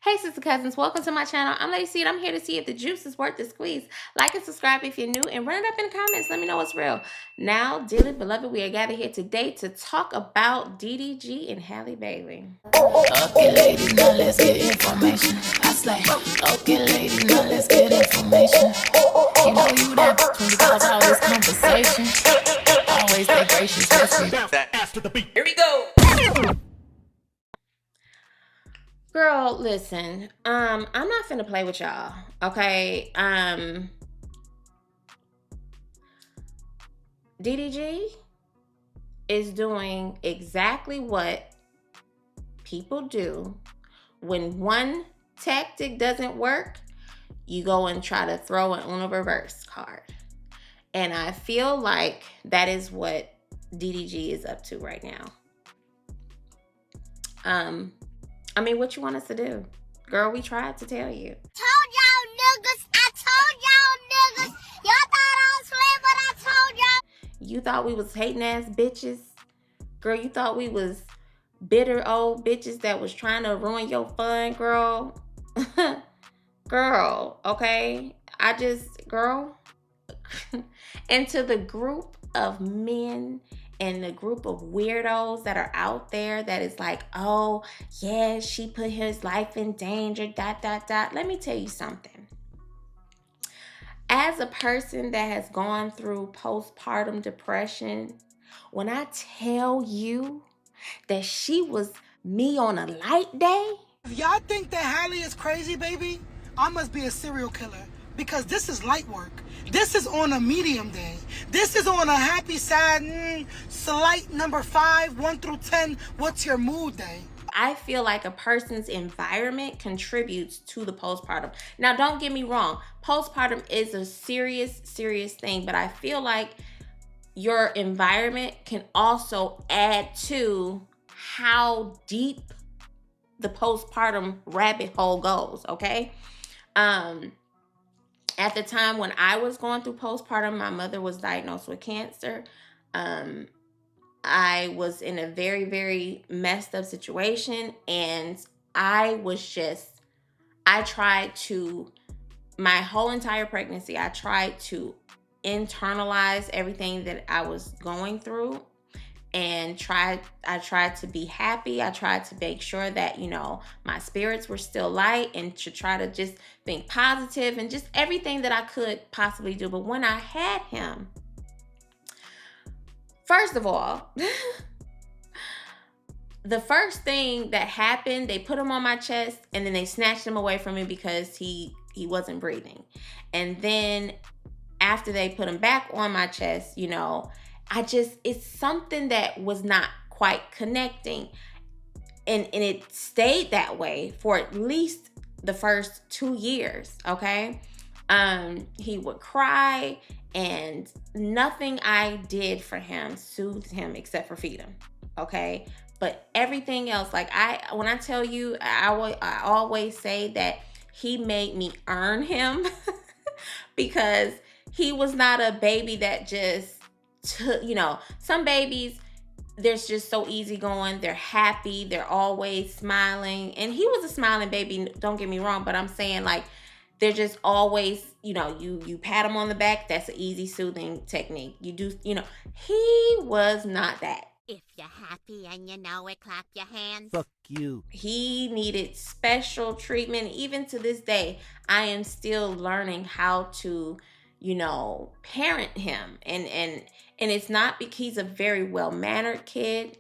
Hey, sister cousins, welcome to my channel. I'm Lady C, and I'm here to see if the juice is worth the squeeze. Like and subscribe if you're new, and run it up in the comments. Let me know what's real. Now, dearly beloved, we are gathered here today to talk about DDG and Halle Bailey. Okay, ladies, now let's get information. I say, okay, ladies, now let's get information. You know you that when you cause all this conversation. Always stay gracious, After the beat. Here we go. Girl, listen, I'm not finna play with y'all, okay? DDG is doing exactly what people do when one tactic doesn't work. You go and try to throw an Uno reverse card, and I feel like that is what DDG is up to right now. I mean, what you want us to do? Girl, we tried to tell you. Told y'all niggas, I told y'all niggas. Y'all thought I was playing, but I told y'all. You thought we was hating ass bitches? Girl, you thought we was bitter old bitches that was trying to ruin your fun, girl? Girl, okay? Girl. And to the group of men and the group of weirdos that are out there that is like, oh, yeah, she put his life in danger, ... Let me tell you something. As a person that has gone through postpartum depression, when I tell you that she was me on a light day. If y'all think that Halle is crazy, baby, I must be a serial killer. Because this is light work. This is on a medium day. This is on a happy, sad, slight number 5, 1 through 10. What's your mood day? I feel like a person's environment contributes to the postpartum. Now, don't get me wrong. Postpartum is a serious, serious thing. But I feel like your environment can also add to how deep the postpartum rabbit hole goes, okay? At the time when I was going through postpartum, my mother was diagnosed with cancer. I was in a very, very messed up situation, and my whole entire pregnancy, I tried to internalize everything that I was going through, and I tried to be happy. I tried to make sure that, my spirits were still light, and to try to just think positive and just everything that I could possibly do. But when I had him, first of all, the first thing that happened, they put him on my chest and then they snatched him away from me because he wasn't breathing. And then after they put him back on my chest, it's something that was not quite connecting. And it stayed that way for at least the first 2 years, okay? He would cry, and nothing I did for him soothed him except for feed him, okay? But everything else, when I tell you, I always say that he made me earn him because he was not a baby that just some babies, they're just so easygoing. They're happy. They're always smiling. And he was a smiling baby, don't get me wrong, but I'm saying they're just always, you pat him on the back. That's an easy soothing technique. You do, he was not that. If you're happy and you know it, clap your hands. Fuck you. He needed special treatment. Even to this day, I am still learning how to, parent him. And it's not because he's a very well-mannered kid.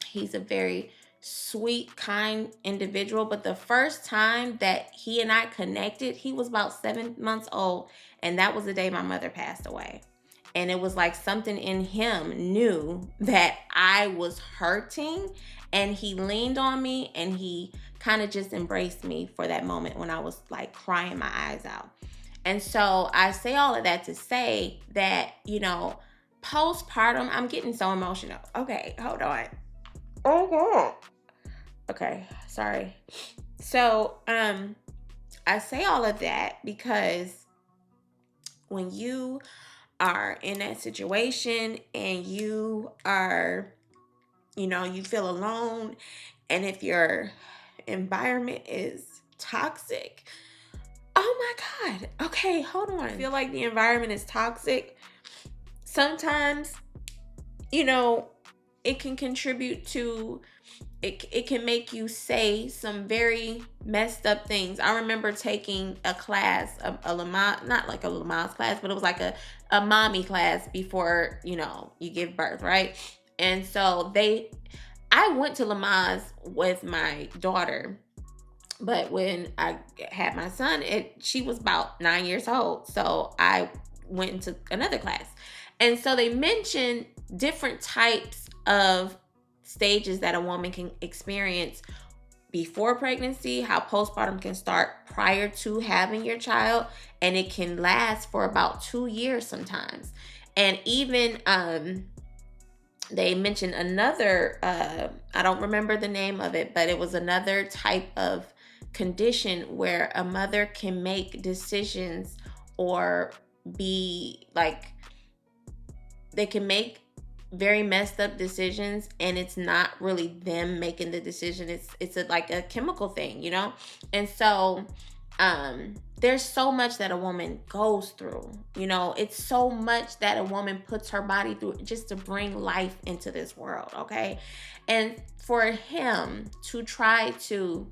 He's a very sweet, kind individual. But the first time that he and I connected, he was about 7 months old. And that was the day my mother passed away. And it was like something in him knew that I was hurting. And he leaned on me and he kind of just embraced me for that moment when I was crying my eyes out. And so I say all of that to say that, postpartum, I'm getting so emotional. Okay, hold on. Oh God. Okay, sorry. So, I say all of that because when you are in that situation and you are, you feel alone, and if your environment is toxic. Oh my God. Okay, hold on. I feel like the environment is toxic. Sometimes, it can contribute to, it can make you say some very messed up things. I remember taking a class, not like a Lamaze class, but it was like a mommy class before, you give birth, right? And so I went to Lamaze with my daughter, but when I had my son, she was about 9 years old. So I went into another class. And so they mentioned different types of stages that a woman can experience before pregnancy, how postpartum can start prior to having your child, and it can last for about 2 years sometimes. And even they mentioned another, I don't remember the name of it, but it was another type of condition where a mother can make decisions or be like, they can make very messed up decisions, and it's not really them making the decision. It's like a chemical thing, And so there's so much that a woman goes through, it's so much that a woman puts her body through just to bring life into this world, okay? And for him to try to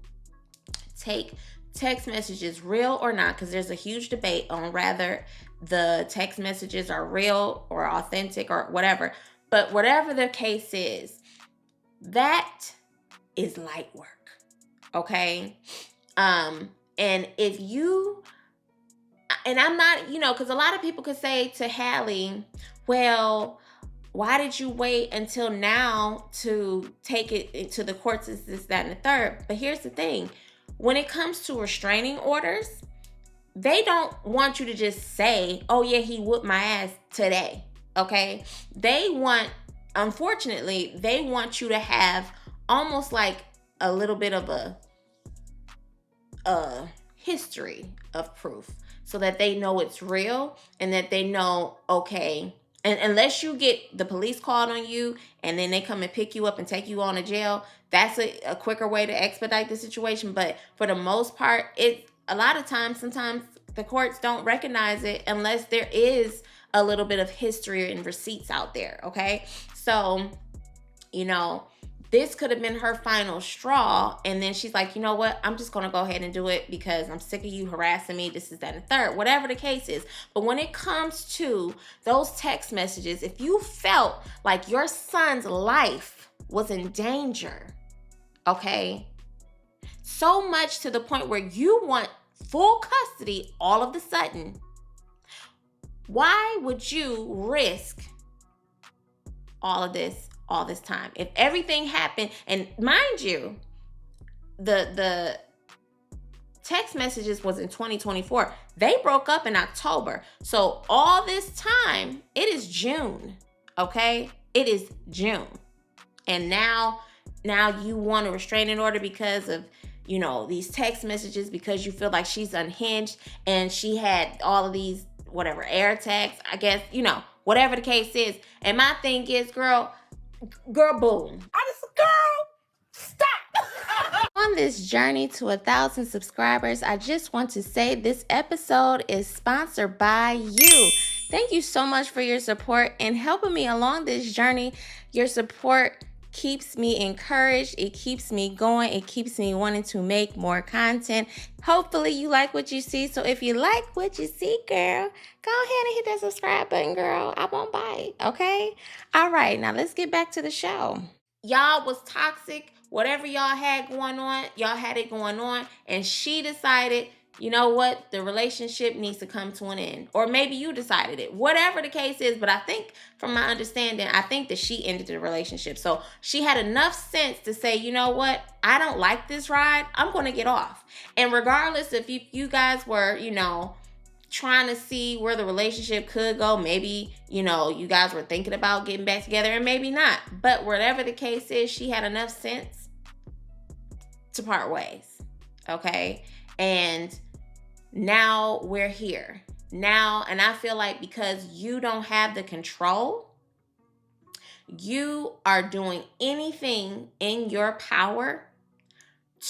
take text messages, real or not, because there's a huge debate on whether the text messages are real or authentic or whatever. But whatever the case is, that is light work, okay? And if you, and I'm not, because a lot of people could say to Halle, well, why did you wait until now to take it to the courts, this, that, and the third? But here's the thing. When it comes to restraining orders, they don't want you to just say, oh yeah, he whooped my ass today, okay? Unfortunately, they want you to have almost like a little bit of a history of proof so that they know it's real and that they know, okay, and unless you get the police called on you and then they come and pick you up and take you on to jail, that's a quicker way to expedite the situation. But for the most part, a lot of times, sometimes the courts don't recognize it unless there is a little bit of history and receipts out there, okay? So, this could have been her final straw. And then she's like, you know what? I'm just going to go ahead and do it because I'm sick of you harassing me. This is that and the third, whatever the case is. But when it comes to those text messages, if you felt like your son's life was in danger, okay, so much to the point where you want full custody all of a sudden, why would you risk all of this time? If everything happened, and mind you, the text messages was in 2024. They broke up in October. So all this time, it is June, okay? It is June. And now you want a restraining order because of, these text messages, because you feel like she's unhinged and she had all of these, whatever, air tags, I guess, whatever the case is. And my thing is, girl, boom. Stop. On this journey to 1,000 subscribers, I just want to say this episode is sponsored by you. Thank you so much for your support and helping me along this journey. Your support keeps me encouraged. It keeps me going. It keeps me wanting to make more content. Hopefully you like what you see. So if you like what you see, girl, go ahead and hit that subscribe button, girl. I won't bite, okay? All right, now let's get back to the show. Y'all was toxic. Whatever y'all had going on, y'all had it going on. And she decided, you know what? The relationship needs to come to an end. Or maybe you decided it. Whatever the case is. But I think, from my understanding, I think that she ended the relationship. So she had enough sense to say, you know what? I don't like this ride. I'm going to get off. And regardless if you guys were, trying to see where the relationship could go, maybe, you guys were thinking about getting back together and maybe not. But whatever the case is, she had enough sense to part ways. Okay? And now we're here. Now, and I feel like because you don't have the control, you are doing anything in your power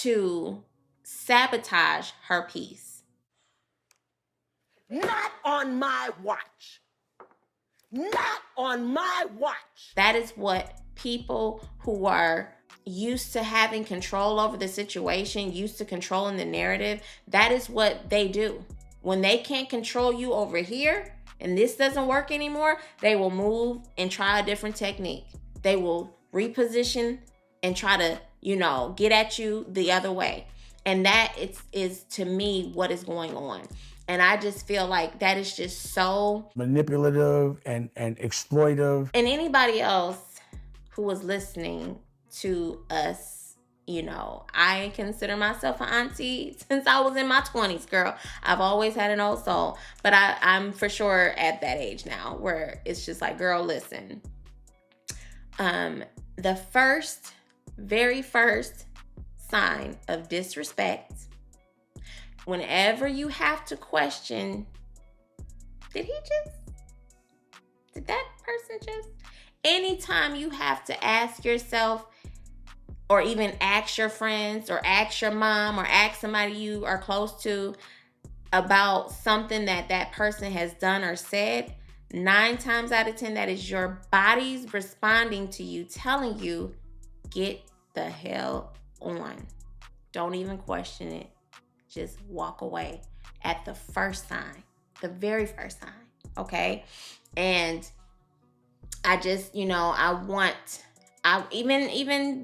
to sabotage her peace. Not on my watch. Not on my watch. That is what people who are used to having control over the situation, used to controlling the narrative, that is what they do. When they can't control you over here and this doesn't work anymore, they will move and try a different technique. They will reposition and try to, get at you the other way. And that is to me what is going on. And I just feel like that is just so manipulative and exploitive. And anybody else who was listening to us, I consider myself an auntie since I was in my 20s, girl. I've always had an old soul. But I'm for sure at that age now where it's just like, girl, listen. The very first sign of disrespect, whenever you have to question, did that person just? Anytime you have to ask yourself, or even ask your friends, or ask your mom, or ask somebody you are close to about something that person has done or said, 9 times out of 10, that is your body's responding to you, telling you, get the hell on. Don't even question it. Just walk away at the first sign, the very first sign, okay? And I just, even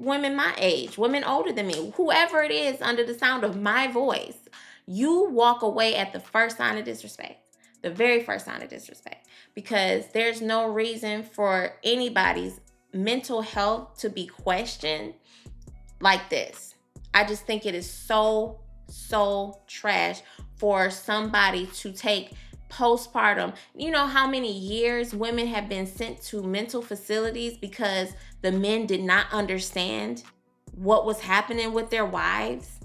women my age, women older than me, whoever it is under the sound of my voice, you walk away at the first sign of disrespect, the very first sign of disrespect, because there's no reason for anybody's mental health to be questioned like this. I just think it is so trash for somebody to take postpartum. You know how many years women have been sent to mental facilities because the men did not understand what was happening with their wives?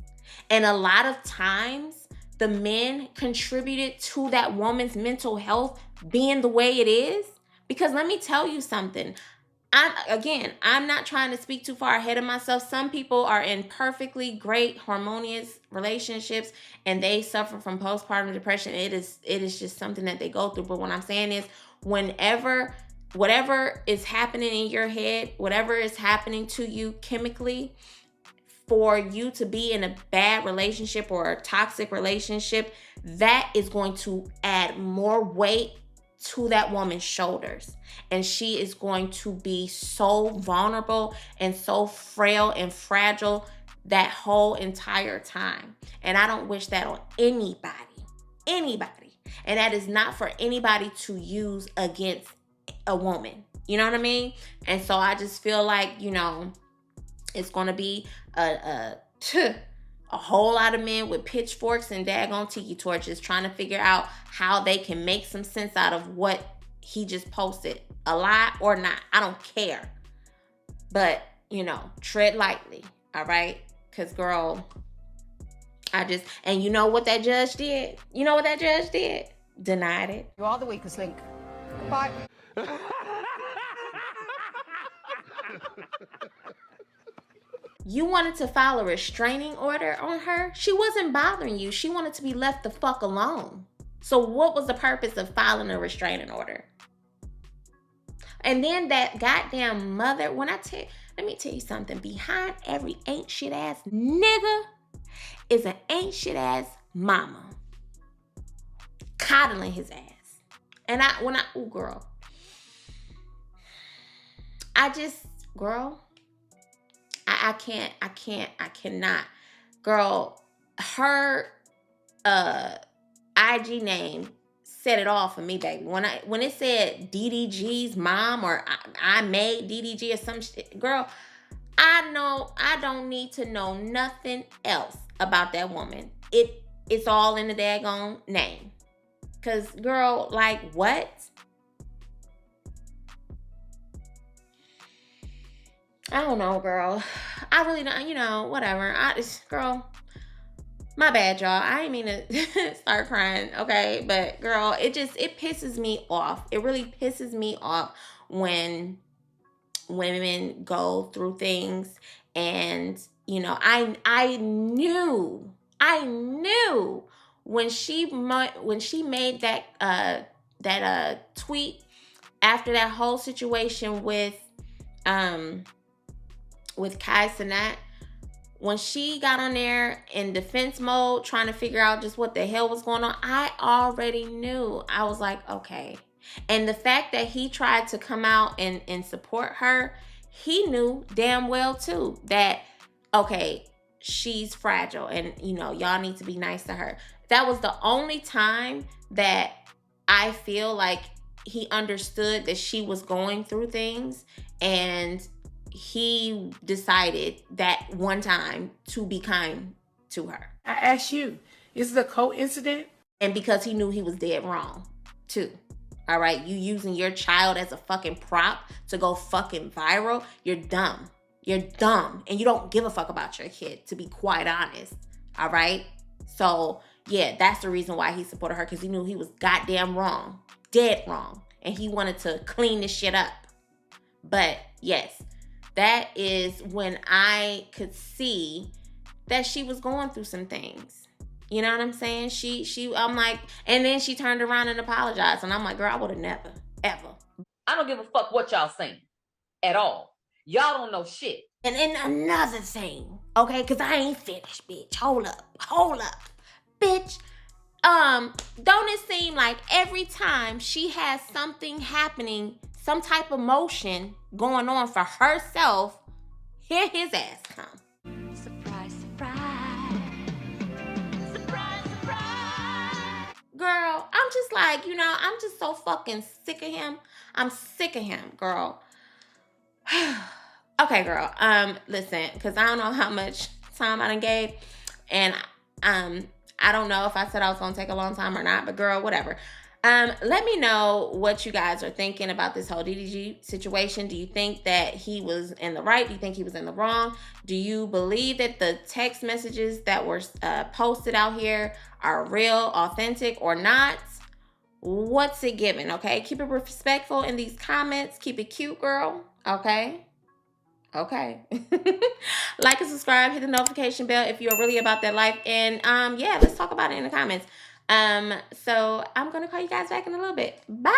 And a lot of times the men contributed to that woman's mental health being the way it is. Because let me tell you something. I'm not trying to speak too far ahead of myself. Some people are in perfectly great, harmonious relationships and they suffer from postpartum depression. It is just something that they go through. But what I'm saying is, whatever is happening in your head, whatever is happening to you chemically, for you to be in a bad relationship or a toxic relationship, that is going to add more weight to that woman's shoulders, and she is going to be so vulnerable and so frail and fragile that whole entire time. And I don't wish that on anybody. And that is not for anybody to use against a woman. You know what I mean? And so I just feel like, it's going to be a whole lot of men with pitchforks and daggone tiki torches trying to figure out how they can make some sense out of what he just posted. A lie or not, I don't care. But, tread lightly, all right? Because, girl, and you know what that judge did? Denied it. You are the weakest link. Goodbye. You wanted to file a restraining order on her? She wasn't bothering you. She wanted to be left the fuck alone. So what was the purpose of filing a restraining order? And then that goddamn mother, let me tell you something. Behind every ain't shit ass nigga is an ain't shit ass mama coddling his ass. And I cannot. Girl, her IG name set it off for me, baby. When it said DDG's mom, or I made DDG or some shit, girl, I know I don't need to know nothing else about that woman. It's all in the daggone name. Cause girl, like, what? I don't know, girl. I really don't, whatever. Girl, my bad, y'all. I didn't mean to start crying, okay? But, girl, it pisses me off. It really pisses me off when women go through things and you know, I knew when she made that tweet after that whole situation with Kai Cenat, when she got on there in defense mode trying to figure out just what the hell was going on, I already knew. I was like, okay. And the fact that he tried to come out and support her, he knew damn well too that, okay, she's fragile and, you know, y'all need to be nice to her. That was the only time that I feel like he understood that she was going through things, and he decided that one time to be kind to her. I ask you, is it a coincidence? And because he knew he was dead wrong too. All right, you using your child as a fucking prop to go fucking viral, you're dumb. You're dumb, and you don't give a fuck about your kid, to be quite honest. All right? So, yeah, that's the reason why he supported her, because he knew he was goddamn wrong. Dead wrong. And he wanted to clean this shit up. But, yes, that is when I could see that she was going through some things. You know what I'm saying? I'm like, and then she turned around and apologized. And I'm like, girl, I would have never, ever. I don't give a fuck what y'all saying at all. Y'all don't know shit. And then another thing, okay? Because I ain't finished, bitch. Hold up. Bitch, don't it seem like every time she has something happening, some type of motion going on for herself, here his ass come. Surprise, surprise. Girl, I'm just like, you know, I'm just so fucking sick of him. I'm sick of him, girl. Okay, girl. Listen, because I don't know how much time I done gave. And I don't know if I said I was going to take a long time or not. But girl, whatever. Let me know what you guys are thinking about this whole DDG situation. Do you think that he was in the right? Do you think he was in the wrong? Do you believe that the text messages that were posted out here are real, authentic, or not? What's it given, okay? Keep it respectful in these comments. Keep it cute, girl, okay? Okay. Like and subscribe. Hit the notification bell if you're really about that life. And yeah, let's talk about it in the comments. So I'm going to call you guys back in a little bit. Bye.